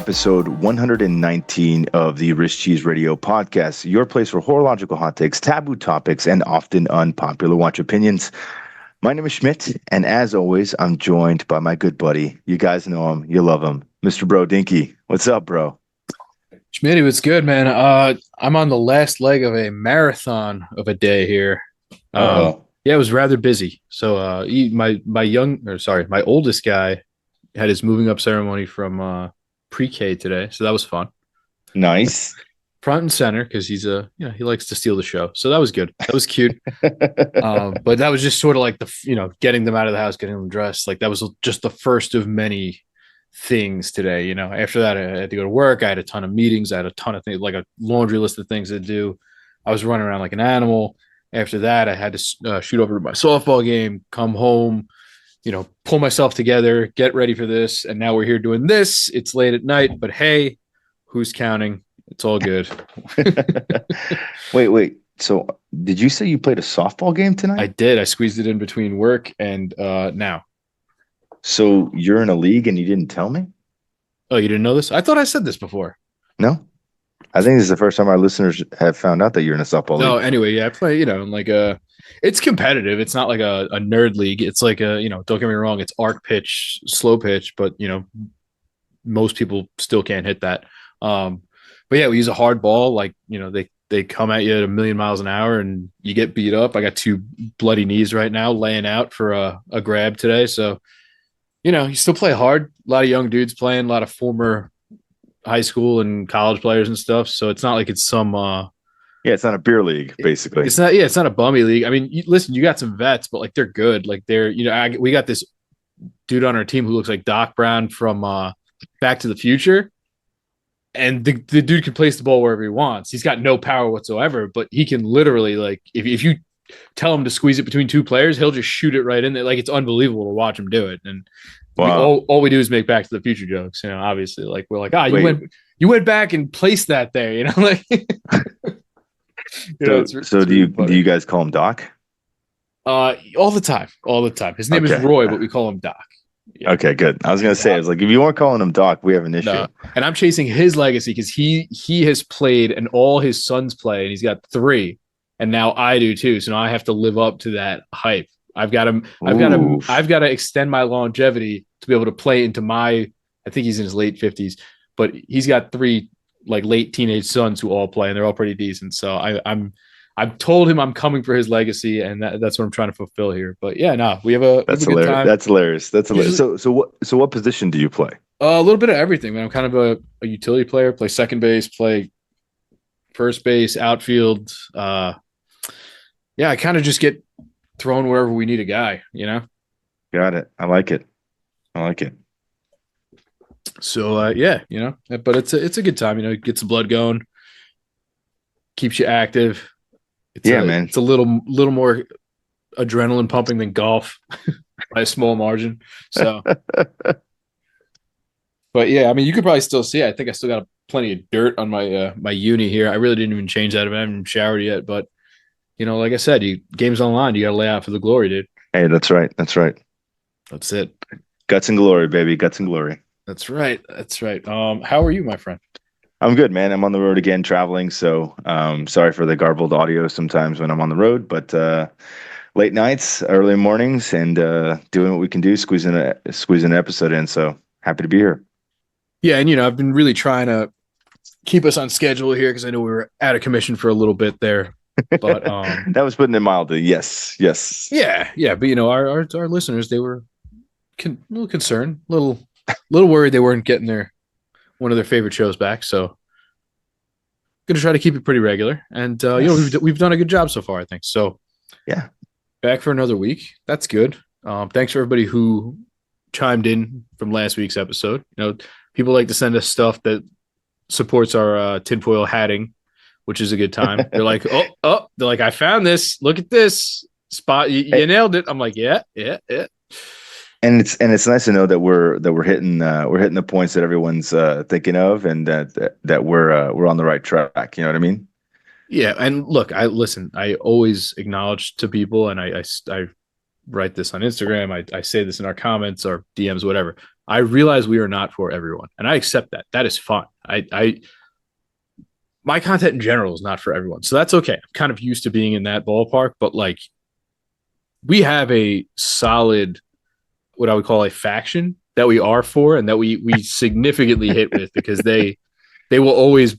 episode 119 of the Rich Cheese Radio podcast, your place for horological hot takes, taboo topics, and often unpopular watch opinions. My name is Schmidt, and as always, I'm joined by my good buddy. You guys know him, you love him, Mr. Bro Dinky. What's up, bro? Schmitty, what's good, man? I'm on the last leg of a marathon of a day here. Yeah, it was rather busy. So, my oldest guy had his moving up ceremony from pre-K today, so that was fun. Nice. Front and center because he likes to steal the show. So that was good. That was cute. But that was just sort of like getting them out of the house, getting them dressed. Like that was just the first of many things today. After that, I had to go to work. I had a ton of meetings. I had a ton of things, like a laundry list of things to do. I was running around like an animal. After that, I had to shoot over to my softball game, come home, pull myself together, get ready for this. And now we're here doing this. It's late at night, but hey, who's counting? It's all good. Wait. So did you say you played a softball game tonight? I did. I squeezed it in between work and now. So you're in a league and you didn't tell me? Oh, you didn't know this? I thought I said this before. No. I think this is the first time our listeners have found out that you're in a softball league. No, anyway, yeah, I play, it's competitive. It's not like a nerd league. It's like don't get me wrong, it's arc pitch, slow pitch, but most people still can't hit that. But yeah, we use a hard ball. Like, they come at you at 1,000,000 miles an hour and you get beat up. I got 2 bloody knees right now laying out for a grab today. So, you still play hard. A lot of young dudes playing, a lot of former high school and college players and stuff. So it's not like it's some it's not a beer league, basically. It's not a bummy league. I mean, you got some vets, but like they're good. Like we got this dude on our team who looks like Doc Brown from Back to the Future. And the dude can place the ball wherever he wants. He's got no power whatsoever, but he can literally, like, if you tell him to squeeze it between 2 players, he'll just shoot it right in there. Like, it's unbelievable to watch him do it. And wow. all we do is make Back to the Future jokes. Obviously, like we're like, you went back and placed that there. Like. So do you guys call him Doc? All the time. His name is Roy, but we call him Doc. Yeah. Okay, good. I was gonna say, I was like, if you weren't calling him Doc, we have an issue. No. And I'm chasing his legacy because he has played and all his sons play, and he's got 3, and now I do too. So now I have to live up to that hype. I've got to extend my longevity to be able to play into I think he's in his late 50s, but he's got 3 like late teenage sons who all play, and they're all pretty decent. So I've told him I'm coming for his legacy, and that's what I'm trying to fulfill here. But yeah, no, we have a good time. That's hilarious. Usually, so what position do you play? A little bit of everything, man. I'm kind of a utility player. Play second base, play first base, outfield. I kind of just get thrown wherever we need a guy. Got it. I like it. So but it's a good time. It gets the blood going, keeps you active. Man. It's a little more adrenaline pumping than golf by a small margin. So, but yeah, I mean, you could probably still see. I think I still got plenty of dirt on my my uni here. I really didn't even change that. I haven't even showered yet, but like I said, game's online. You got to lay out for the glory, dude. Hey, that's right. That's it. Guts and glory, baby. Guts and glory. That's right. How are you, my friend? I'm good, man. I'm on the road again, traveling. So, sorry for the garbled audio sometimes when I'm on the road, but late nights, early mornings, and doing what we can do, squeezing an episode in. So happy to be here. Yeah, and I've been really trying to keep us on schedule here because I know we were out of commission for a little bit there. But that was putting it mildly. Yes. Yeah. But our listeners, they were a little concerned, little worried they weren't getting one of their favorite shows back. So going to try to keep it pretty regular, and we've done a good job so far, I think. So yeah, back for another week. That's good. Thanks for everybody who chimed in from last week's episode. People like to send us stuff that supports our tinfoil hatting, which is a good time. They're like, they're like, I found this. Look at this spot. You nailed it. I'm like, yeah. And it's nice to know that we're hitting the points that everyone's thinking of, and that we're on the right track. You know what I mean? Yeah. And look, I always acknowledge to people, and I write this on Instagram. I say this in our comments or DMs, whatever. I realize we are not for everyone, and I accept that. That is fine. My content in general is not for everyone, so that's okay. I'm kind of used to being in that ballpark, but like we have a solid, what I would call a faction that we are for, and that we significantly hit with, because they will always,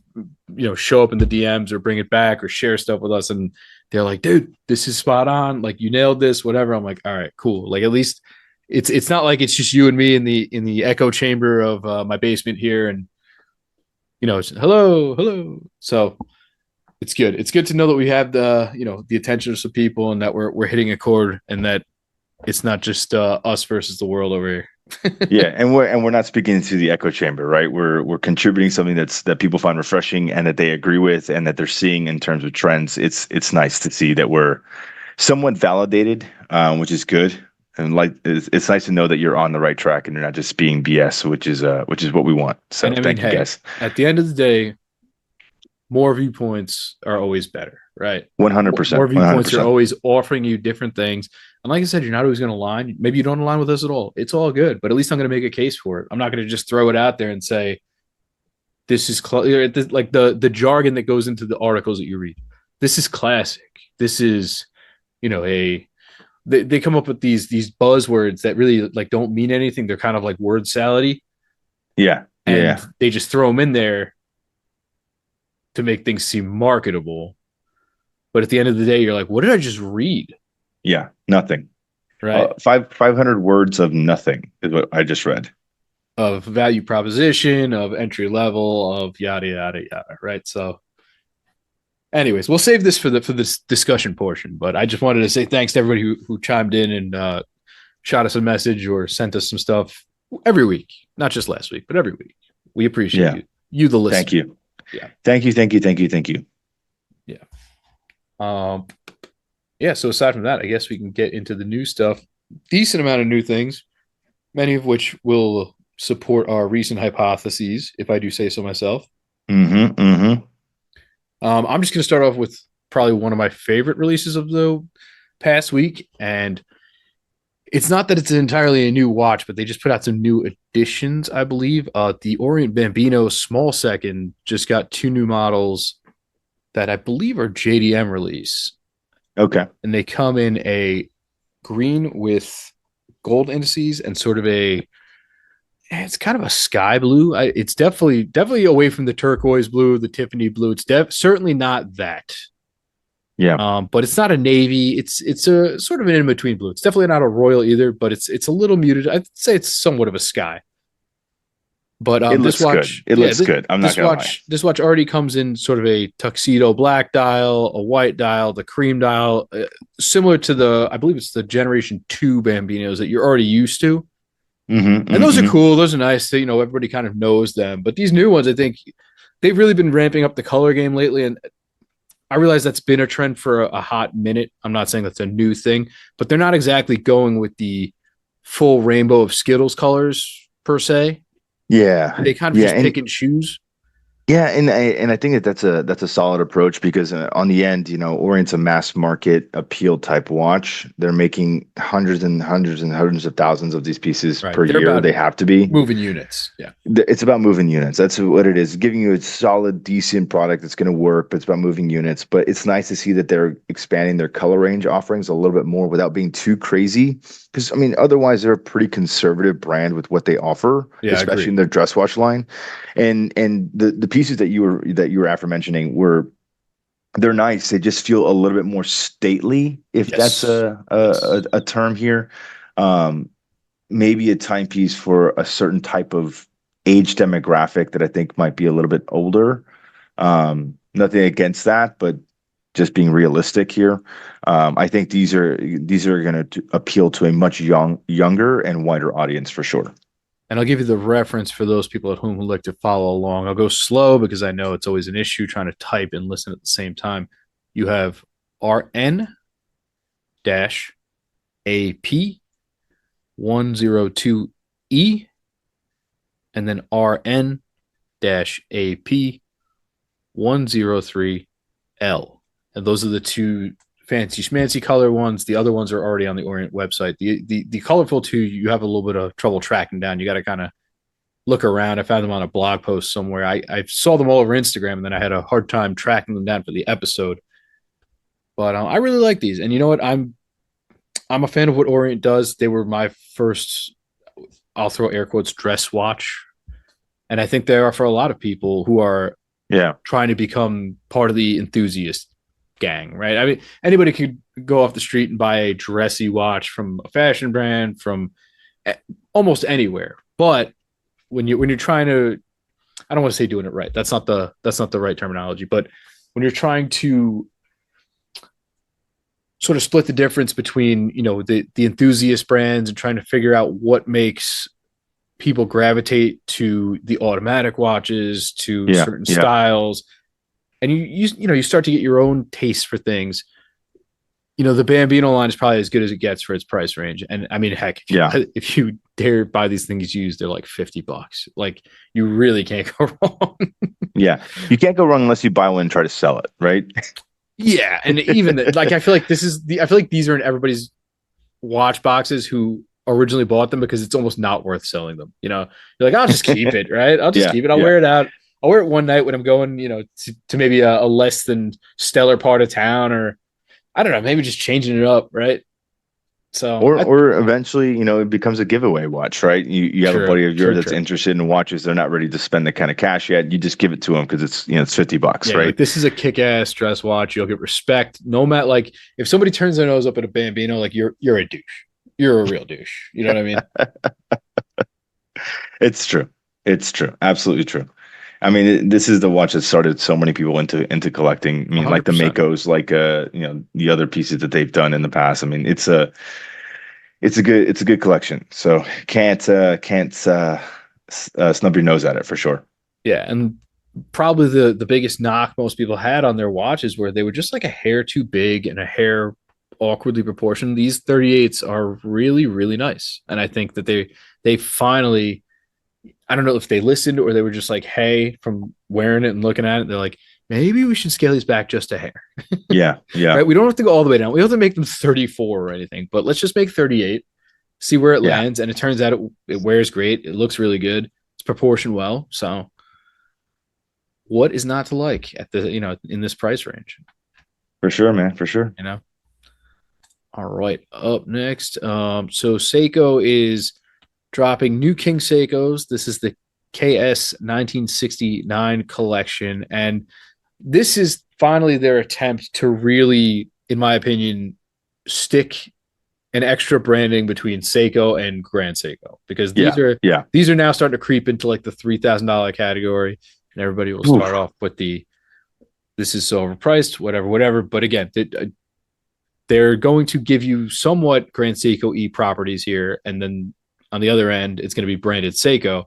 show up in the DMs or bring it back or share stuff with us, and they're like, dude, this is spot on, like you nailed this, whatever. I'm like, all right, cool. Like at least it's not like it's just you and me in the echo chamber of my basement here, and it's hello. So it's good. It's good to know that we have the attention of some people, and that we're hitting a chord, and that it's not just us versus the world over here. Yeah, and we're not speaking to the echo chamber, right? We're contributing something that people find refreshing and that they agree with and that they're seeing in terms of trends. It's nice to see that we're somewhat validated, which is good. And like it's nice to know that you're on the right track and you're not just being BS, which is what we want. So And I mean, thank you hey, guys. at the end of the day, more viewpoints are always better, right? 100%. More viewpoints are 100%. always offering you different things. And like I said, you're not always going to align. Maybe you don't align with us at all. It's all good, but at least I'm going to make a case for it. I'm not going to just throw it out there and say, this is like the jargon that goes into the articles that you read. This is classic. This is, they come up with these buzzwords that really like don't mean anything. They're kind of like word salady. Yeah. And Yeah. they just throw them in there to make things seem marketable. But at the end of the day, you're like, what did I just read? Yeah. Nothing. Right. 500 words of nothing is what I just read. Of value proposition, of entry level, of yada, yada, yada. Right. So anyways, we'll save this for this discussion portion. But I just wanted to say thanks to everybody who chimed in and shot us a message or sent us some stuff every week. Not just last week, but every week. We appreciate you. You, the listener. Thank you. Yeah. Thank you. Yeah. Yeah. So aside from that, I guess we can get into the new stuff. Decent amount of new things, many of which will support our recent hypotheses, if I do say so myself. Mm-hmm. Mm-hmm. I'm just going to start off with probably one of my favorite releases of the past week, and it's not that it's entirely a new watch, but they just put out some new additions, I believe. The Orient Bambino Small Second just got 2 new models that I believe are JDM release. Okay. And they come in a green with gold indices and sort of it's kind of a sky blue. It's definitely away from the turquoise blue, the Tiffany blue. It's certainly not that. Yeah. But it's not a navy. It's a sort of an in between blue. It's definitely not a royal either, but it's a little muted. I'd say it's somewhat of a sky. But it looks good. It looks good. I'm not gonna lie. This watch already comes in sort of a tuxedo black dial, a white dial, the cream dial, similar to I believe it's the Generation 2 Bambinos that you're already used to. Mm-hmm, and those are cool. Those are nice. So, everybody kind of knows them. But these new ones, I think they've really been ramping up the color game lately. And I realize that's been a trend for a hot minute. I'm not saying that's a new thing, but they're not exactly going with the full rainbow of Skittles colors per se. Yeah. They kind of just pick and choose. Yeah, and I think that's a solid approach because on the end, Orient's a mass market appeal type watch. They're making hundreds and hundreds and hundreds of thousands of these pieces per year. They have to be moving units. Yeah, it's about moving units. That's what it is. Giving you a solid, decent product that's going to work, but it's about moving units. But it's nice to see that they're expanding their color range offerings a little bit more without being too crazy. Because I mean, otherwise they're a pretty conservative brand with what they offer, especially in their dress watch line. And the pieces that you were aforementioning they're nice. They just feel a little bit more stately, if that's a term here. Maybe a timepiece for a certain type of age demographic that I think might be a little bit older. Nothing against that, but just being realistic here. I think these are going to appeal to a much younger and wider audience for sure. And I'll give you the reference for those people at home who like to follow along. I'll go slow because I know it's always an issue trying to type and listen at the same time. You have RN-AP 102E and then RN-AP 103L. And those are the 2 fancy schmancy color ones. The other ones are already on the Orient website. The colorful two, you have a little bit of trouble tracking down. You got to kind of look around. I found them on a blog post somewhere. I saw them all over Instagram, and then I had a hard time tracking them down for the episode. But I really like these, and you know what? I'm a fan of what Orient does. They were my first, I'll throw air quotes, dress watch, and I think they are for a lot of people who are trying to become part of the enthusiast gang, right? I mean, anybody could go off the street and buy a dressy watch from a fashion brand from almost anywhere, but when you're trying to, I don't want to say doing it right. That's not the right terminology, but when you're trying to sort of split the difference between, you know, the enthusiast brands and trying to figure out what makes people gravitate to the automatic watches, to certain styles, and you start to get your own taste for things. You know, the Bambino line is probably as good as it gets for its price range. And I mean, heck, if you dare buy these things used, they're like $50. Like, you really can't go wrong. Yeah. You can't go wrong unless you buy one and try to sell it, right? Yeah. And even like, I feel like these are in everybody's watch boxes who originally bought them because it's almost not worth selling them. You know, you're like, I'll just keep it, right? I'll just keep it. I'll wear it out. I'll wear it one night when I'm going, you know, to maybe a less than stellar part of town, or I don't know, maybe just changing it up, right? So, or eventually, you know, it becomes a giveaway watch, right? You have a buddy of yours that's interested in watches. They're not ready to spend the kind of cash yet. You just give it to them because it's, you know, it's $50, right? Like, this is a kick-ass dress watch. You'll get respect. No matter, like, if somebody turns their nose up at a Bambino, like, you're a douche. You're a real douche. You know what I mean? It's true. It's true. Absolutely true. I mean, this is the watch that started so many people into collecting. I mean, 100%. Like the Makos, like you know, the other pieces that they've done in the past. I mean, it's a good collection. So can't snub your nose at it for sure. Yeah, and probably the biggest knock most people had on their watches where they were just like a hair too big and a hair awkwardly proportioned. These 38s are really, really nice, and I think that they finally, I don't know if they listened or they were just like, hey, from wearing it and looking at it, they're like, maybe we should scale these back just a hair. Yeah. Right? We don't have to go all the way down. We don't have to make them 34 or anything, but let's just make 38, see where it lands. And it turns out it wears great. It looks really good. It's proportioned well. So what is not to like at the, you know, in this price range? For sure, man. For sure. You know? All right. Up next. So Seiko is dropping new King Seikos. This is the KS 1969 collection. And this is finally their attempt to really, in my opinion, stick an extra branding between Seiko and Grand Seiko, because these are now starting to creep into like the $3,000 category, and everybody will start off with this is so overpriced, whatever. But again, they're going to give you somewhat Grand Seiko E properties here, and then on the other end, it's going to be branded Seiko.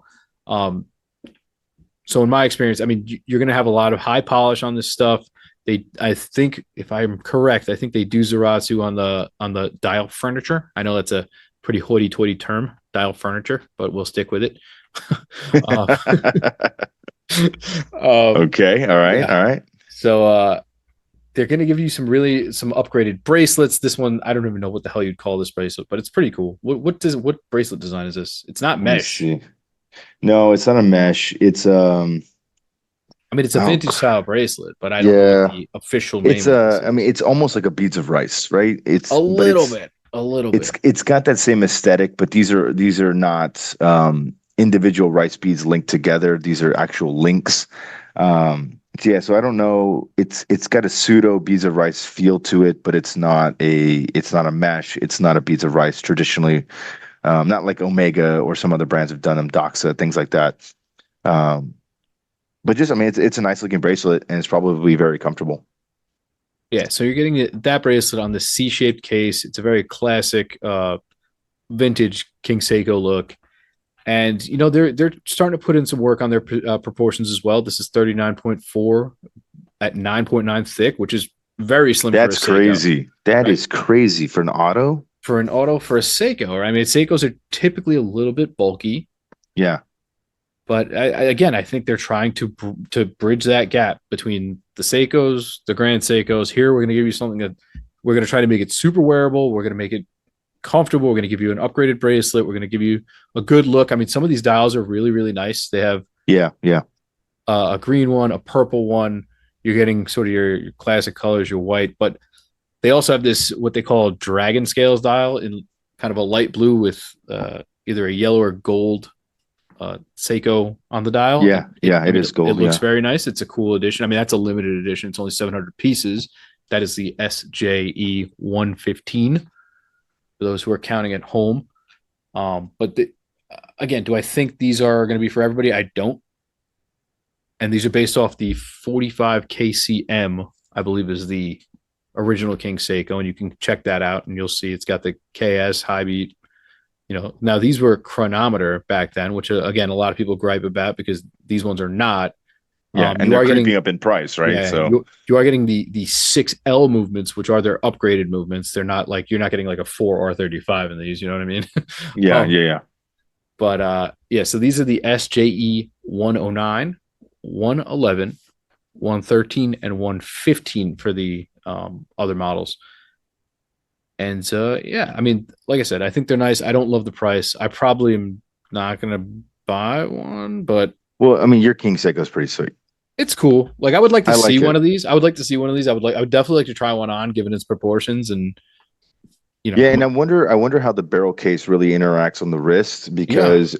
So in my experience, I mean, you're going to have a lot of high polish on this stuff. I think, if I'm correct, I think they do Zaratsu on the dial furniture. I know that's a pretty hoity-toity term, dial furniture, but we'll stick with it. Okay. All right. So they're going to give you some upgraded bracelets. This one, I don't even know what the hell you'd call this bracelet, but it's pretty cool. What bracelet design is this? It's not mesh. No, it's not a mesh. It's I mean, it's a vintage style bracelet, but I don't know what the official name is. I mean, it's almost like a beads of rice, right? It's a little bit. It's got that same aesthetic, but these are not individual rice beads linked together. These are actual links. So I don't know. It's got a pseudo beads of rice feel to it, but it's not a mesh. It's not a beads of rice traditionally. Not like Omega or some other brands have done them, Doxa, things like that. But just, I mean, it's a nice looking bracelet, and it's probably very comfortable. Yeah, so you're getting that bracelet on the C-shaped case. It's a very classic vintage King Seiko look. And, you know, they're starting to put in some work on their proportions as well. This is 39.4 at 9.9 thick, which is very slim. That's crazy. That is crazy for an auto. For an auto, for a Seiko. I mean, Seikos are typically a little bit bulky. Yeah. But I think they're trying to bridge that gap between the Seikos, the Grand Seikos. Here, we're going to give you something that We're going to try to make it super wearable. We're going to make it comfortable. We're going to give you an upgraded bracelet. We're going to give you a good look. I mean, some of these dials are really, really nice. They have a green one, a purple one. You're getting sort of your classic colors, your white, but they also have this what they call dragon scales dial in kind of a light blue with either a yellow or gold Seiko on the dial. It is gold. It looks very nice. It's a cool edition. I mean, that's a limited edition. It's only 700 pieces. That is the SJE 115 for those who are counting at home. Again, do I think these are going to be for everybody? I don't. And these are based off the 45 KCM, I believe is the original King Seiko, and you can check that out and you'll see it's got the KS high beat. Now these were chronometer back then, which again, a lot of people gripe about because these ones are not. And they're creeping up in price, right? Yeah, so you are getting the 6L movements, which are their upgraded movements. They're not like you're not getting like a 4R35 in these. You know what I mean? Yeah. But so these are the SJE 109, 111, 113, and 115 for the other models. And I mean, like I said, I think they're nice. I don't love the price. I probably am not going to buy one, but well, I mean, your King Seiko is pretty sweet. It's cool. Like I would like to see one it. of these. I would like to see one of these. I would definitely like to try one on, given its proportions, and Yeah, and I wonder how the barrel case really interacts on the wrist because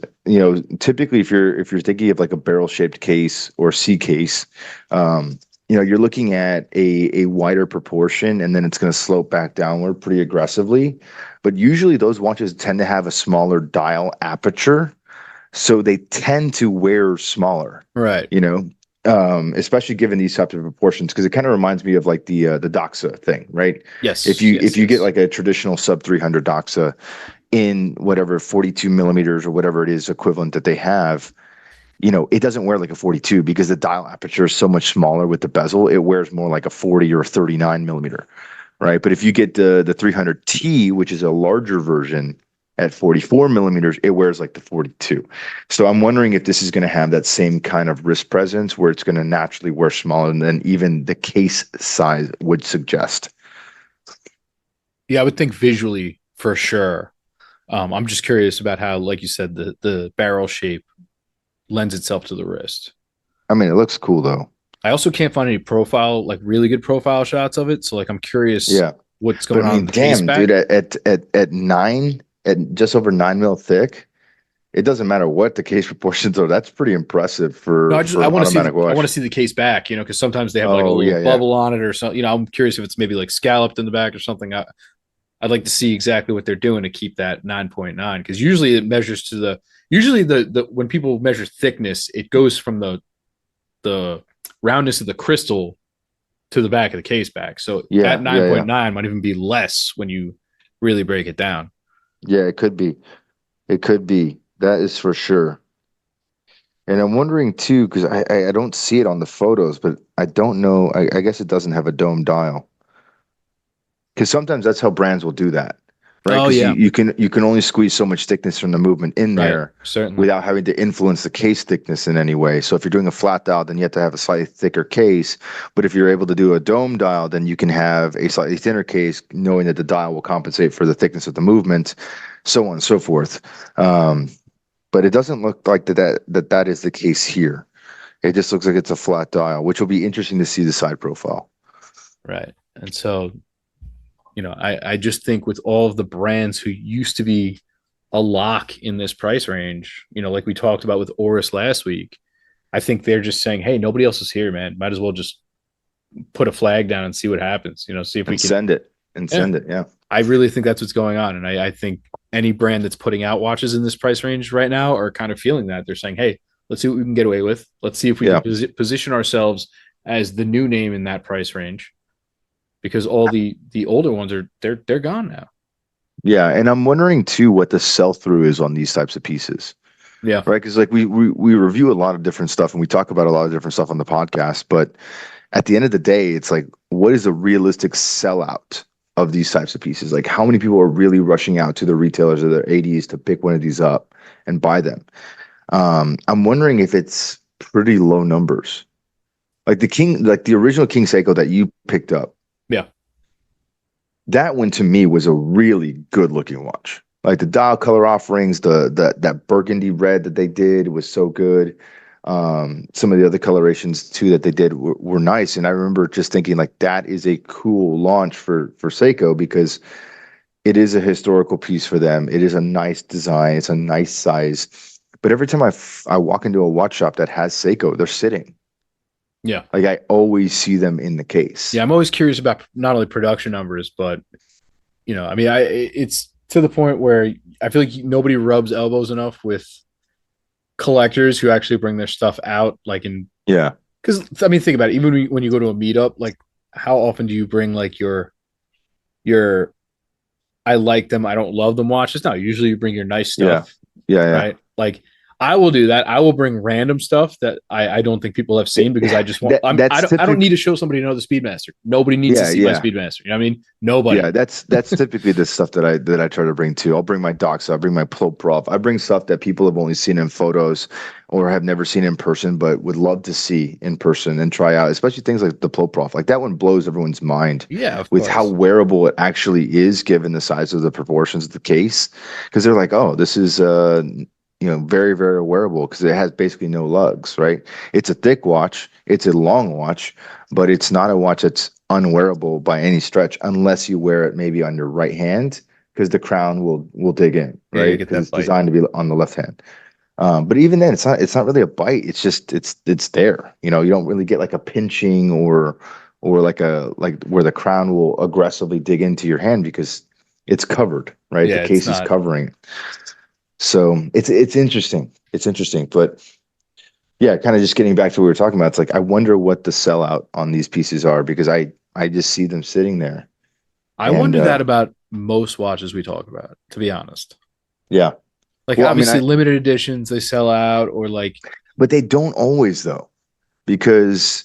typically if you're thinking of like a barrel shaped case or C case, you're looking at a wider proportion and then it's going to slope back downward pretty aggressively. But usually those watches tend to have a smaller dial aperture, so they tend to wear smaller. Right. Especially given these types of proportions, because it kind of reminds me of like the Doxa thing, right? Yes. If you get like a traditional sub 300 Doxa in whatever 42 millimeters or whatever it is equivalent that they have, it doesn't wear like a 42 because the dial aperture is so much smaller with the bezel. It wears more like a 40 or 39 millimeter, right? But if you get the 300T, which is a larger version, at 44 millimeters, it wears like the 42. So I'm wondering if this is going to have that same kind of wrist presence where it's going to naturally wear smaller than even the case size would suggest. Yeah, I would think visually for sure. I'm just curious about how, like you said, the barrel shape lends itself to the wrist. I mean, it looks cool though. I also can't find any really good profile shots of it. So like, I'm curious what's going on in the case back. Dude, at 9, at just over 9 mil thick, it doesn't matter what the case proportions are. That's pretty impressive for I want to see the case back, because sometimes they have like a little bubble on it or something. I'm curious if it's maybe like scalloped in the back or something. I'd like to see exactly what they're doing to keep that 9.9, because usually it measures to the when people measure thickness, it goes from the roundness of the crystal to the back of the case back. So that 9.9 might even be less when you really break it down. Yeah, it could be. It could be. That is for sure. And I'm wondering too, because I don't see it on the photos, but I don't know. I guess it doesn't have a dome dial. Because sometimes that's how brands will do that, right? Oh yeah. You can only squeeze so much thickness from the movement in there, certainly, without having to influence the case thickness in any way. So if you're doing a flat dial, then you have to have a slightly thicker case. But if you're able to do a dome dial, then you can have a slightly thinner case, knowing that the dial will compensate for the thickness of the movement, so on and so forth. But it doesn't look like that is the case here. It just looks like it's a flat dial, which will be interesting to see the side profile. Right. And so, I just think with all of the brands who used to be a lock in this price range, like we talked about with Oris last week, I think they're just saying, hey, nobody else is here, man. Might as well just put a flag down and see what happens, see if we can send it. Yeah. I really think that's what's going on. And I think any brand that's putting out watches in this price range right now are kind of feeling that. They're saying, hey, let's see what we can get away with. Let's see if we can position ourselves as the new name in that price range. Because all the older ones they're gone now. Yeah, and I'm wondering too what the sell through is on these types of pieces. Yeah, right. Because like we review a lot of different stuff and we talk about a lot of different stuff on the podcast, but at the end of the day, it's like, what is a realistic sellout of these types of pieces? Like, how many people are really rushing out to the retailers or their ADs to pick one of these up and buy them? I'm wondering if it's pretty low numbers. Like the original King Seiko that you picked up. Yeah. that one to me was a really good looking watch. Like the dial color offerings, that burgundy red that they did was so good. Some of the other colorations too that they did were nice. And I remember just thinking like that is a cool launch for Seiko because it is a historical piece for them. It is a nice design. It's a nice size. But every time I walk into a watch shop that has Seiko, they're sitting. Yeah. Like I always see them in the case. Yeah, I'm always curious about not only production numbers, but I mean, it's to the point where I feel like nobody rubs elbows enough with collectors who actually bring their stuff out, like in Yeah. because I mean, think about it. Even when you go to a meetup, like how often do you bring like your I like them, I don't love them watches? No, usually you bring your nice Yeah. stuff, Yeah. right? Like I will do that. I will bring random stuff that I don't think people have seen because I just want. That's I don't typically need to show somebody another Speedmaster. Nobody needs to yeah, see my yeah. Speedmaster. You know what I mean? Nobody. Yeah, that's typically the stuff that I try to bring too. I'll bring my Doxa, I'll bring my Prof. I bring stuff that people have only seen in photos or have never seen in person, but would love to see in person and try out, especially things like the Prof. Like that one blows everyone's mind Yeah, of with how course. wearable it actually is given the size of the proportions of the case. Because they're like, oh, this is very, very wearable because it has basically no lugs, right? It's a thick watch, it's a long watch, but it's not a watch that's unwearable by any stretch unless you wear it maybe on your right hand because the crown will dig in, Yeah, you right? get Because that it's bite. designed to be on the left hand. But even then, it's not really a bite. It's just it's there. You know, you don't really get like a pinching or like where the crown will aggressively dig into your hand because it's covered, right? The Yeah, it's case is not. covering. So it's interesting. It's interesting, but yeah, kind of just getting back to what we were talking about. It's like I wonder what the sellout on these pieces are because I just see them sitting there, I and wonder that about most watches we talk about, to be honest. yeah. Like Well, I mean, obviously limited editions they sell out or like but they don't always though, because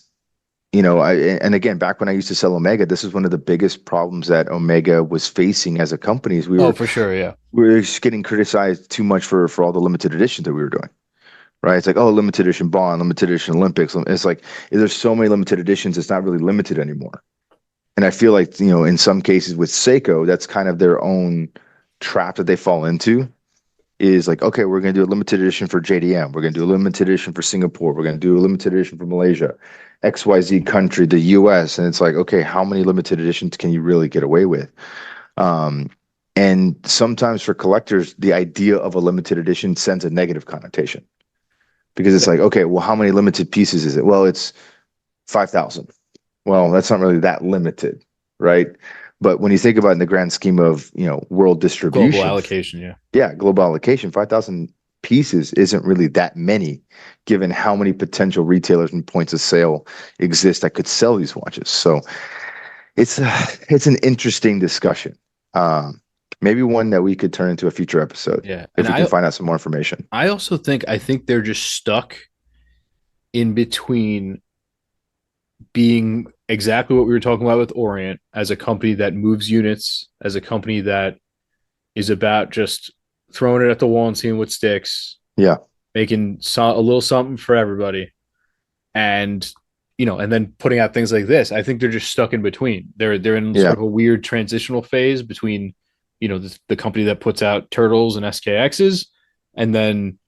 and again, back when I used to sell Omega, this is one of the biggest problems that Omega was facing as a company. Is we oh were for sure, yeah. we were just getting criticized too much for all the limited editions that we were doing. Right? It's like, oh, limited edition Bond, limited edition Olympics. It's like there's so many limited editions, it's not really limited anymore. And I feel like, in some cases with Seiko, that's kind of their own trap that they fall into is like, okay, we're going to do a limited edition for JDM. We're going to do a limited edition for Singapore. We're going to do a limited edition for Malaysia, XYZ country, the US. And it's like, okay, how many limited editions can you really get away with? Um, and sometimes for collectors, the idea of a limited edition sends a negative connotation because it's Yeah. like, okay, well, how many limited pieces is it? Well, it's 5,000. Well, that's not really that limited, right? But when you think about it in the grand scheme of, world Global distribution, allocation, yeah. yeah, global allocation, 5,000 pieces isn't really that many given how many potential retailers and points of sale exist that could sell these watches. So it's an interesting discussion. Maybe one that we could turn into a future episode Yeah. And if we can find out some more information. I think they're just stuck in between being exactly what we were talking about with Orient as a company that moves units, as a company that is about just throwing it at the wall and seeing what sticks, Yeah, making a little something for everybody, and and then putting out things like this. I think they're just stuck in between. They're in yeah, sort of a weird transitional phase between the company that puts out Turtles and SKXs, and then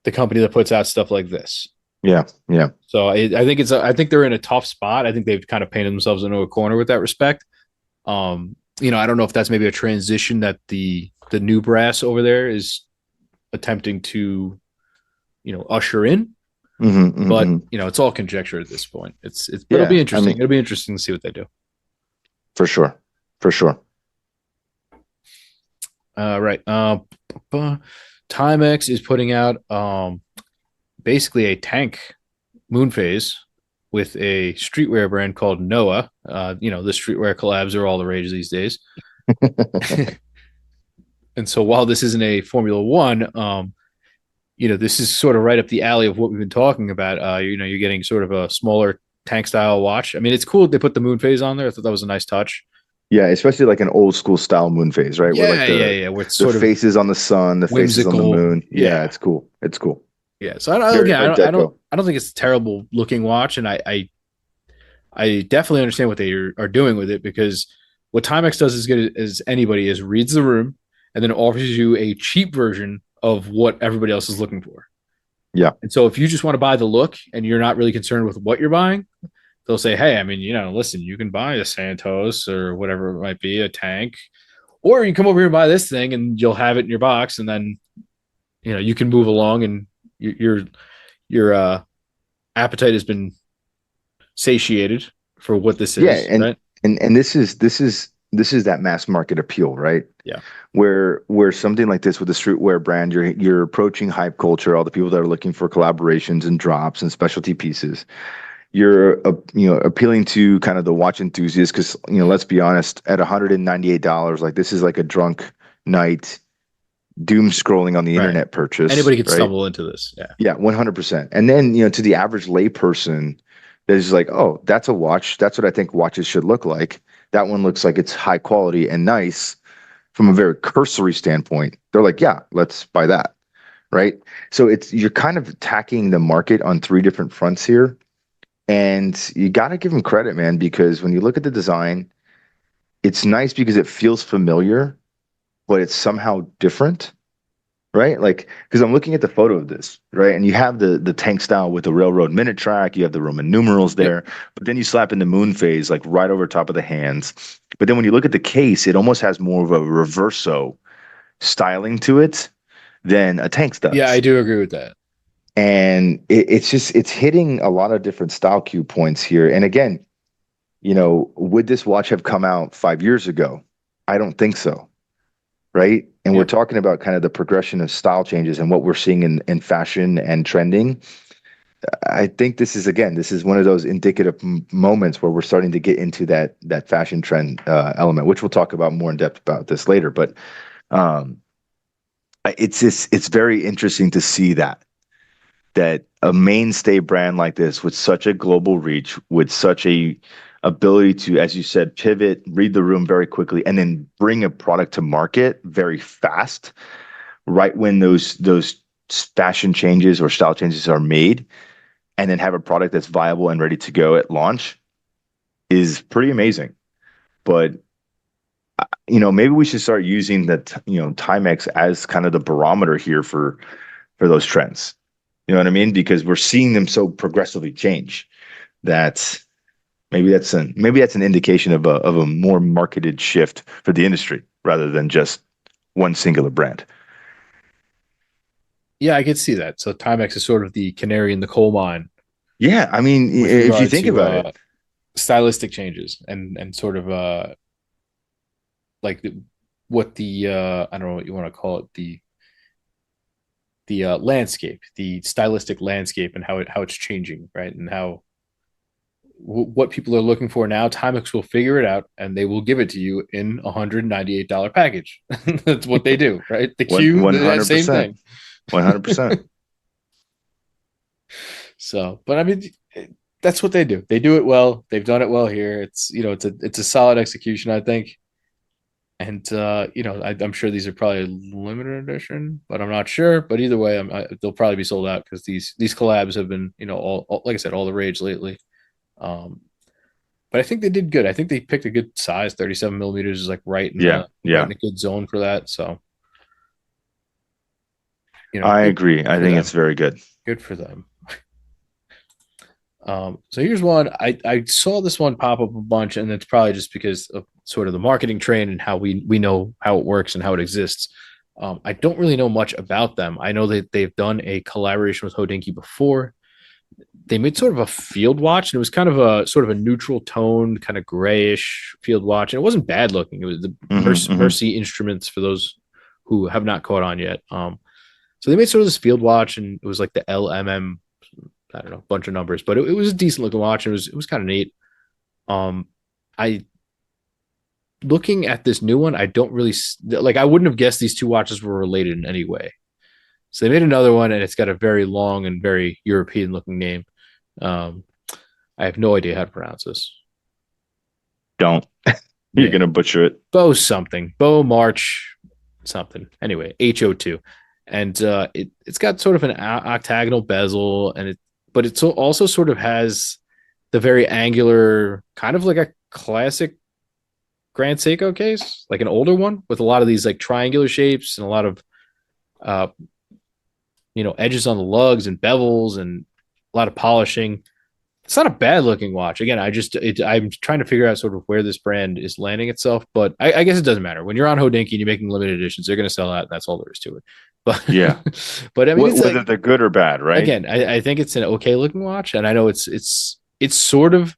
the company that puts out stuff like this. yeah, yeah. So I think they're in a tough spot. I think they've kind of painted themselves into a corner with that respect. I don't know if that's maybe a transition that the new brass over there is attempting to, usher in. Hmm, But hmm. it's all conjecture at this point. But it'll be Yeah, I interesting. mean, It'll be interesting to see what they do. for sure, for sure. Right. Timex is putting out basically a tank moon phase with a streetwear brand called Noah. The streetwear collabs are all the rage these days. And so while this isn't a Formula One, this is sort of right up the alley of what we've been talking about. You're getting sort of a smaller tank style watch. I mean, it's cool they put the moon phase on there. I thought that was a nice touch. Yeah, especially like an old school style moon phase, right? Where like Yeah. Where it's the sort of faces on the sun, the faces on the whimsical. moon. Yeah, Yeah. it's cool. It's cool. Yeah. So I Very again, Art Deco. I don't think it's a terrible looking watch, and I definitely understand what they are doing with it because What Timex does as good as anybody is reads the room and then offers you a cheap version of what everybody else is looking for. Yeah. And so if you just want to buy the look and you're not really concerned with what you're buying, they'll say, hey, I mean, listen, you can buy a Santos or whatever it might be, a tank, or you come over here and buy this thing and you'll have it in your box. And then, you can move along and your appetite has been satiated for what this is. Yeah. And, right? and this is that mass market appeal, right? Yeah. Where something like this with a streetwear brand, you're approaching hype culture, all the people that are looking for collaborations and drops and specialty pieces. You're appealing to kind of the watch enthusiasts because let's be honest, at $198, like this is like a drunk night doom scrolling on the internet purchase. Anybody could right? stumble into this. Yeah, 100%. And then to the average layperson, that's like, oh, that's a watch. That's what I think watches should look like. That one looks like it's high quality and nice from a very cursory standpoint. They're like, yeah, let's buy that. Right. So you're kind of attacking the market on three different fronts here. And you got to give them credit, man, because when you look at the design, it's nice because it feels familiar, but it's somehow different. Right. Like, because I'm looking at the photo of this, right? And you have the tank style with the railroad minute track, you have the Roman numerals there, but then you slap in the moon phase, like right over top of the hands. But then when you look at the case, it almost has more of a reverso styling to it than a tank does. Yeah, I do agree with that. And it's hitting a lot of different style cue points here. And again, would this watch have come out 5 years ago? I don't think so. Right. And we're talking about kind of the progression of style changes and what we're seeing in fashion and trending. I think this is one of those indicative moments where we're starting to get into that fashion trend element, which we'll talk about more in depth about this later. But it's very interesting to see that a mainstay brand like this with such a global reach, with such a ability to, as you said, pivot, read the room very quickly, and then bring a product to market very fast, right when those fashion changes or style changes are made, and then have a product that's viable and ready to go at launch is pretty amazing. But maybe we should start using that Timex as kind of the barometer here for those trends. You know what I mean? Because we're seeing them so progressively change that maybe that's an indication of a more marketed shift for the industry rather than just one singular brand. Yeah, I could see that. So Timex is sort of the canary in the coal mine. Yeah, I mean, if you think about it, stylistic changes and sort of like what the I don't know what you want to call it, the landscape, the stylistic landscape, and how it's changing, right? And how what people are looking for now, Timex will figure it out and they will give it to you in $198 package. That's what they do, right? The Q, 100%, same thing. 100%. So, but I mean, that's what they do. They do it well. They've done it well here. It's it's a solid execution, I think. And I'm sure these are probably limited edition, but I'm not sure. But either way, they'll probably be sold out because these collabs have been, all like I said, all the rage lately. But I think they did good. I think they picked a good size. 37 millimeters is like right in a good zone for that. So, I agree. I think it's very good. Good for them. So here's one. I saw this one pop up a bunch, and it's probably just because of sort of the marketing train and how we know how it works and how it exists. I don't really know much about them. I know that they've done a collaboration with Hodinkee before. They made sort of a field watch, and it was kind of a sort of a neutral toned, kind of grayish field watch, and it wasn't bad looking. It was the Mercy Instruments, for those who have not caught on yet. So they made sort of this field watch, and it was like the LMM, I don't know, bunch of numbers, but it was a decent looking watch. It was kind of neat. Looking at this new one, I don't really like. I wouldn't have guessed these two watches were related in any way. So they made another one, and it's got a very long and very European looking name. I have no idea how to pronounce this. Don't. You're gonna butcher it. Bo something. Bo March something. Anyway, HO2. And it's got sort of an octagonal bezel, but it also sort of has the very angular, kind of like a classic Grand Seiko case, like an older one with a lot of these like triangular shapes and a lot of uh edges on the lugs and bevels and a lot of polishing. It's not a bad looking watch. Again, I'm trying to figure out sort of where this brand is landing itself, but I guess it doesn't matter. When you're on Hodinkee and you're making limited editions, they're going to sell out. And that's all there is to it. But Yeah. but I mean, it's Whether like, they're good or bad, right? again, I think it's an okay looking watch, and I know it's sort of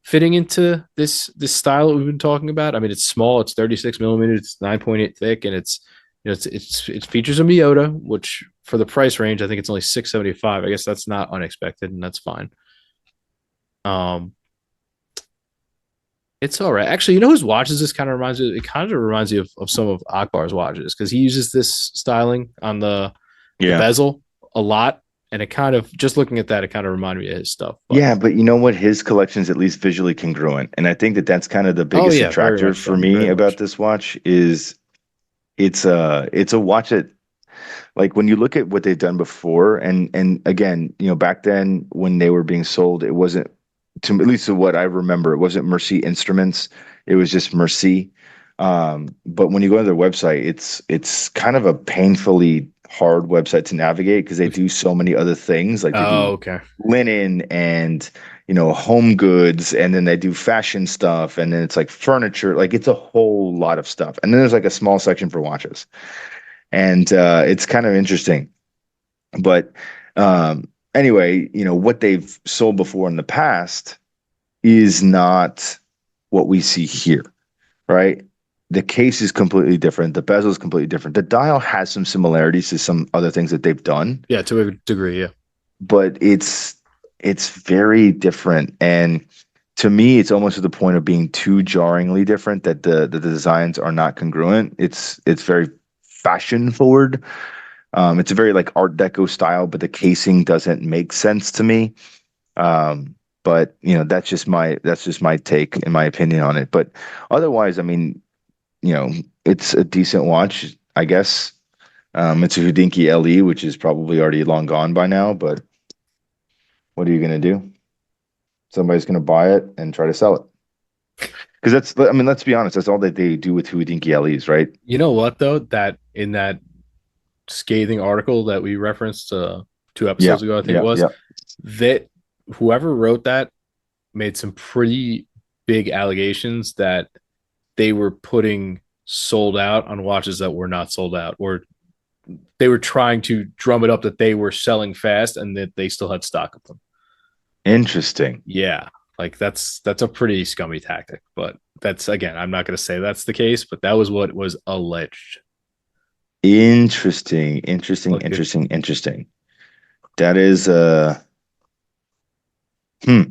fitting into this style that we've been talking about. I mean, it's small, it's 36 millimeters, it's 9.8 thick, and it features a Miyota, which for the price range, I think it's only 675. I guess that's not unexpected, and that's fine. Um, it's all right. Actually, you know whose watches this kind of reminds me of? It kind of reminds me of some of Akbar's watches because he uses this styling on the Yeah. bezel a lot. And it kind of, just looking at that, it kind of reminded me of his stuff. But, Yeah, but you know what? His collection is at least visually congruent, and I think that that's kind of the biggest yeah, very attractor much for so, me very much about so. this watch is it's a watch that, like, when you look at what they've done before, and again, back then when they were being sold, it wasn't, to at least to what I remember, it wasn't Merci Instruments. It was just Merci. But when you go to their website, it's kind of a painfully hard website to navigate because they do so many other things. Like they Oh, do okay. linen and home goods, and then they do fashion stuff, and then it's like furniture. Like it's a whole lot of stuff. And then there's like a small section for watches, and it's kind of interesting. But anyway, what they've sold before in the past is not what we see here, right? The case is completely different. The bezel is completely different. The dial has some similarities to some other things that they've done, Yeah, to a degree. Yeah. but it's very different. And to me, it's almost to the point of being too jarringly different that the designs are not congruent. It's very fashion forward. It's a very like Art Deco style, but the casing doesn't make sense to me. But that's just my take and my opinion on it. But otherwise, I mean, it's a decent watch, I guess. It's a Hodinkee LE, which is probably already long gone by now, but what are you gonna do? Somebody's gonna buy it and try to sell it. Because I mean, let's be honest, that's all that they do with Hodinkee LEs, right? You know what, though? That in that scathing article that we referenced 2 episodes Yeah, ago, I think it yeah, was, yeah. that whoever wrote that made some pretty big allegations that they were putting sold out on watches that were not sold out, or they were trying to drum it up that they were selling fast and that they still had stock of them. Interesting. Yeah, like that's a pretty scummy tactic, but that's, again, I'm not going to say that's the case, but that was what was alleged. Interesting. Interesting. Look, Interesting. Interesting. That is hmm.